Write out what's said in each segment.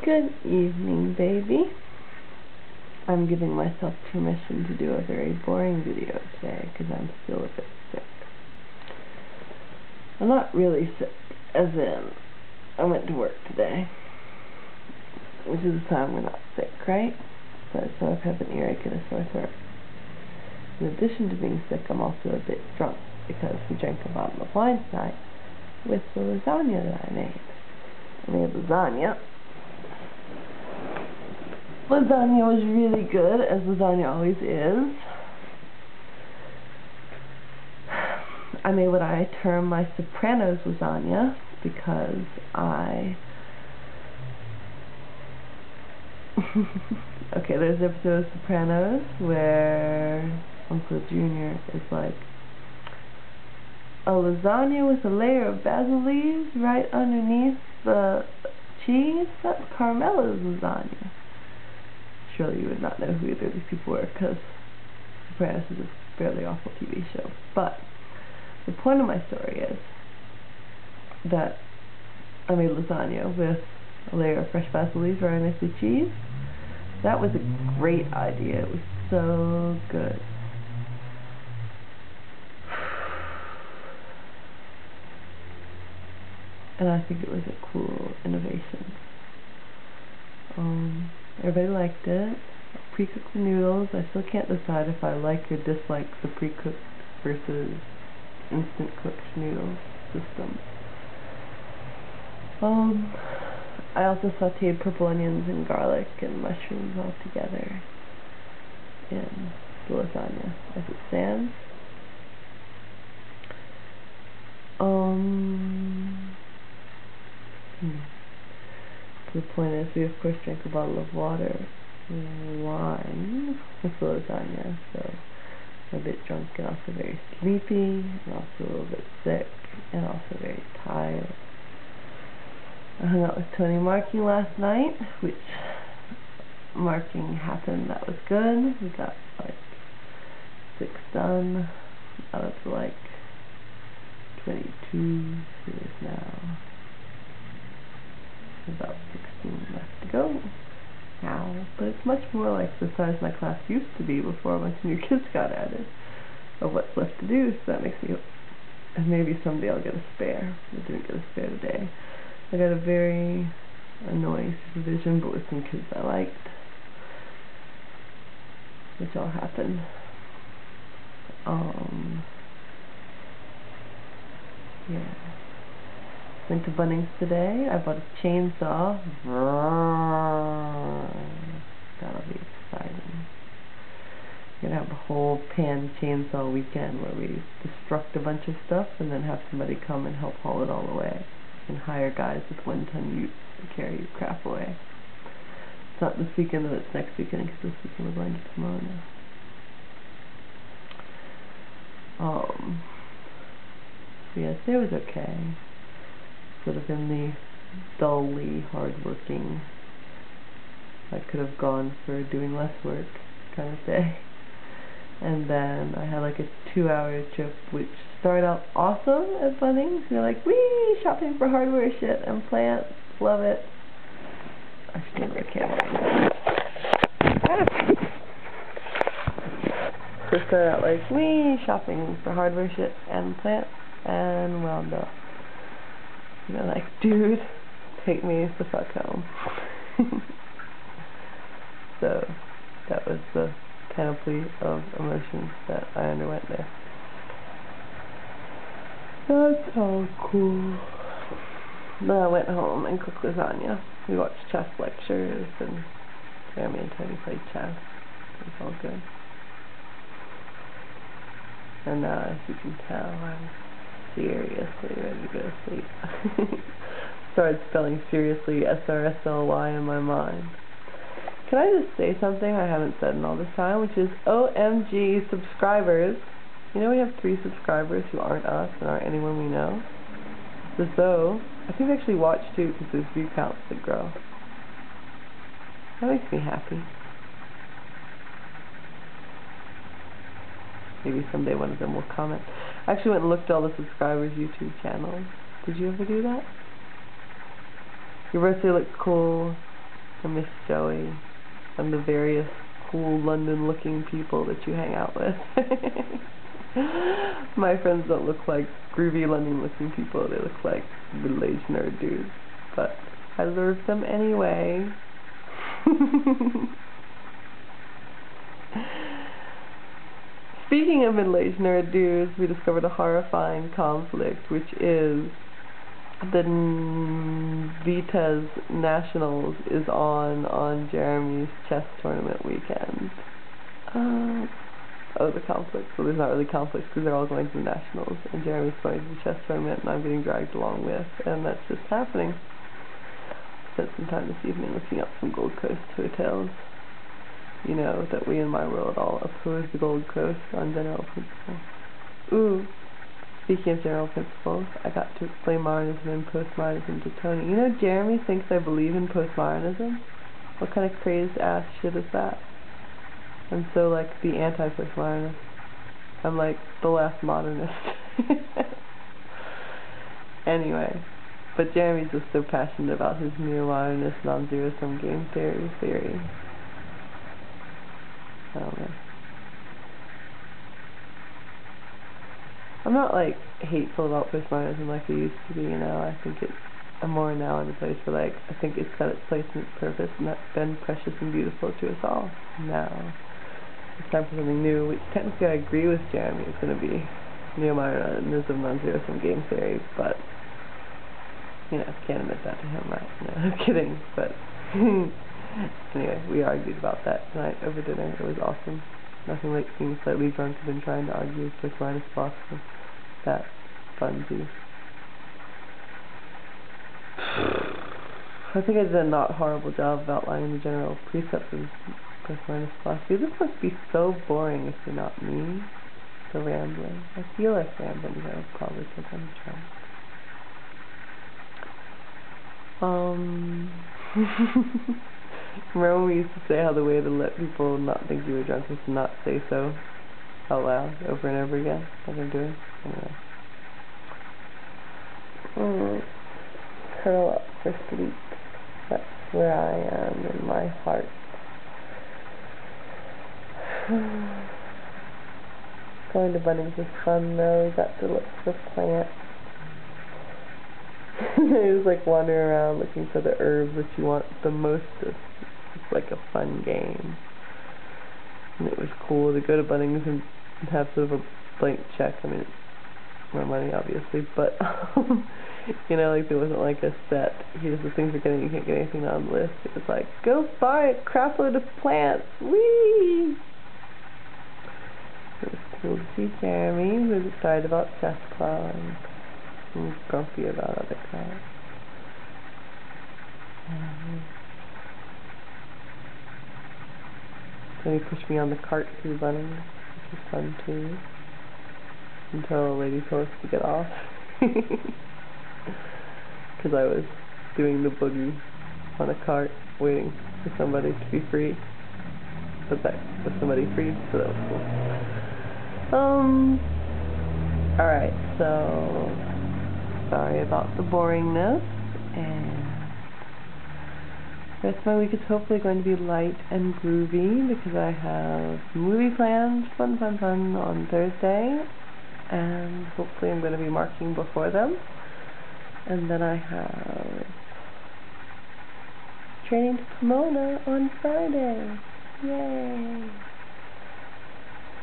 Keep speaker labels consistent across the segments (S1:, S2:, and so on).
S1: Good evening, baby. I'm giving myself permission to do a very boring video today because I'm still a bit sick. I'm not really sick, as in, I went to work today, which is a sign we're not sick, right? But so I've had an earache and a sore throat. In addition to being sick, I'm also a bit drunk because we drank a bottle of wine tonight with the lasagna that I made. I made lasagna. Lasagna was really good, as lasagna always is. I made what I term my Sopranos lasagna because okay, there's an episode of Sopranos where Uncle Junior is like, a lasagna with a layer of basil leaves right underneath the cheese? That's Carmela's lasagna. Surely you would not know who either of these people were, because Sopranos is a fairly awful TV show. But the point of my story is that I made lasagna with a layer of fresh basil leaves right underneath the cheese. That was a great idea. It was so good. And I think it was a cool innovation. Everybody liked it. Pre-cooked the noodles. I still can't decide if I like or dislike the pre-cooked versus instant cooked noodle system. I also sauteed purple onions and garlic and mushrooms all together in the lasagna as it stands. The point is, we of course drank a bottle of water and wine with the lasagna, so I'm a bit drunk and also very sleepy, and also a little bit sick, and also very tired. I hung out with Tony marking last night, which marking happened. That was good. We got like 6 done out of like 22. There's now about 16 left to go now, but it's much more like the size my class used to be before a bunch of new kids got added of what's left to do, so that makes me hope. And maybe someday I'll get a spare. I didn't get a spare today. I got a very annoying supervision, but with some kids I liked, which all happened. Yeah. Went to Bunnings today. I bought a chainsaw. That'll be exciting. We're gonna have a whole pan chainsaw weekend where we destruct a bunch of stuff and then have somebody come and help haul it all away. And hire guys with 1-ton utes to carry your crap away. It's not this weekend, though, it's next weekend, because this weekend we're going to Pomona. Yes, it was okay. Sort of in the dully hard-working, I could have gone for doing less work kind of day. And then I had like a 2-hour trip, which started out awesome at Bunnings. You're like, wee, shopping for hardware shit and plants, love it. I should have a camera. So it started out like, wee, shopping for hardware shit and plants, and wound up. And they're like, dude, take me the fuck home. So that was the panoply of emotions that I underwent there. That's all cool. Then I went home and cooked lasagna. We watched chess lectures, and Jeremy and Tony played chess. It was all good. And now, as you can tell, I'm seriously ready to go to sleep. Started spelling seriously S-R-S-L-Y in my mind. Can I just say something I haven't said in all this time, which is OMG subscribers. You know we have 3 subscribers who aren't us and aren't anyone we know? It's as though, I think they actually watch too because there's view counts that grow. That makes me happy. Maybe someday one of them will comment. I actually went and looked at all the subscribers' YouTube channels. Did you ever do that? Your birthday looked cool. I miss Joey and the various cool London-looking people that you hang out with. My friends don't look like groovy London-looking people. They look like middle-aged nerd dudes. But I love them anyway. Speaking of middle-aged nerd dudes, we discovered a horrifying conflict, which is the Vita's Nationals is on Jeremy's chess tournament weekend. The conflict. So there's not really conflicts because they're all going to the Nationals, and Jeremy's going to the chess tournament, and I'm getting dragged along with, and that's just happening. Spent some time this evening looking up some Gold Coast hotels. You know that we in my world all oppose the Gold Coast on general principle. Ooh, speaking of general principles, I got to explain Martinism and postmodernism to Tony. You know, Jeremy thinks I believe in postmodernism. What kind of crazed ass shit is that? I'm so like the anti-postmodernist. I'm like the last modernist. Anyway, but Jeremy's just so passionate about his neo-modernist non-zero-sum game theory. I don't know. I'm not like hateful about postmodernism like I used to be, you know. I think I'm more now in a place where like I think it's got its place and its purpose, and that's been precious and beautiful to us all. Now it's time for something new, which technically I agree with Jeremy. It's going to be neo-modernism, non-zero-sum game theory, but you know, can't admit that to him, right? No, I'm kidding, but anyway, we argued about that tonight over dinner. It was awesome. Nothing like being slightly drunk and then trying to argue with minus philosophy. That's fun too. I think I did a not horrible job of outlining the general precepts of minus philosophy. This must be so boring if you're not me. So rambling. I feel like rambling though, probably because I'm drunk. Remember when we used to say how the way to let people not think you were drunk was to not say so out loud over and over again, like I'm doing? Anyway. Curl up for sleep. That's where I am in my heart. Going to Bunnings was fun though. We got to look for plants. It was like wandering around looking for the herbs that you want the most of. It's like a fun game. And it was cool to go to Bunnings and have sort of a blank check. I mean, it's more money obviously, but you know, like there wasn't like a set, here's the things you're getting, you can't get anything on the list. It was like, go buy a crap load of plants. Whee! It was cool to see Jeremy, who was excited about chess club. And grumpy about other crap. Then he pushed me on the cart through Bunnings, which was fun too. Until a lady told us to get off. Because I was doing the boogie on a cart, waiting for somebody to be free. But that was somebody free, so that was cool. Alright, so sorry about the boringness, and the rest of my week is hopefully going to be light and groovy because I have movie plans, fun on Thursday, and hopefully I'm going to be marking before them. And then I have training to Pomona on Friday. Yay!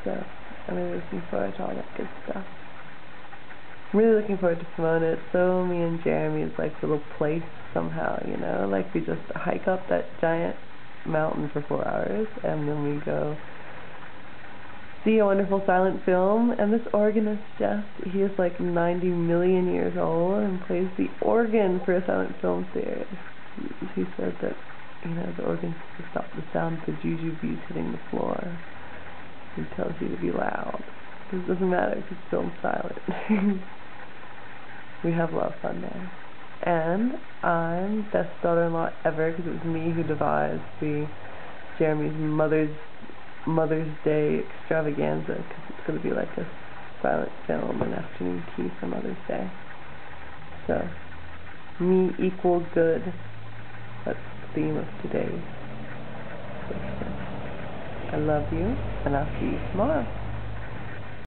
S1: So I'm really looking forward to all that good stuff. I'm really looking forward to Pomona. It's so me and Jeremy's like little place somehow, you know? Like we just hike up that giant mountain for 4 hours and then we go see a wonderful silent film, and this organist, Jeff, he is like 90 million years old and plays the organ for a silent film series. He said that, you know, the organ to stop the sound of the jujubes hitting the floor. He tells you to be loud. It doesn't matter if it's filmed silent. We have a lot of fun there. And I'm best daughter-in-law ever because it was me who devised the Jeremy's Mother's Day extravaganza, because it's going to be like a silent film and afternoon tea for Mother's Day. So, me equal good. Let's theme of today's session. I love you, and I'll see you tomorrow.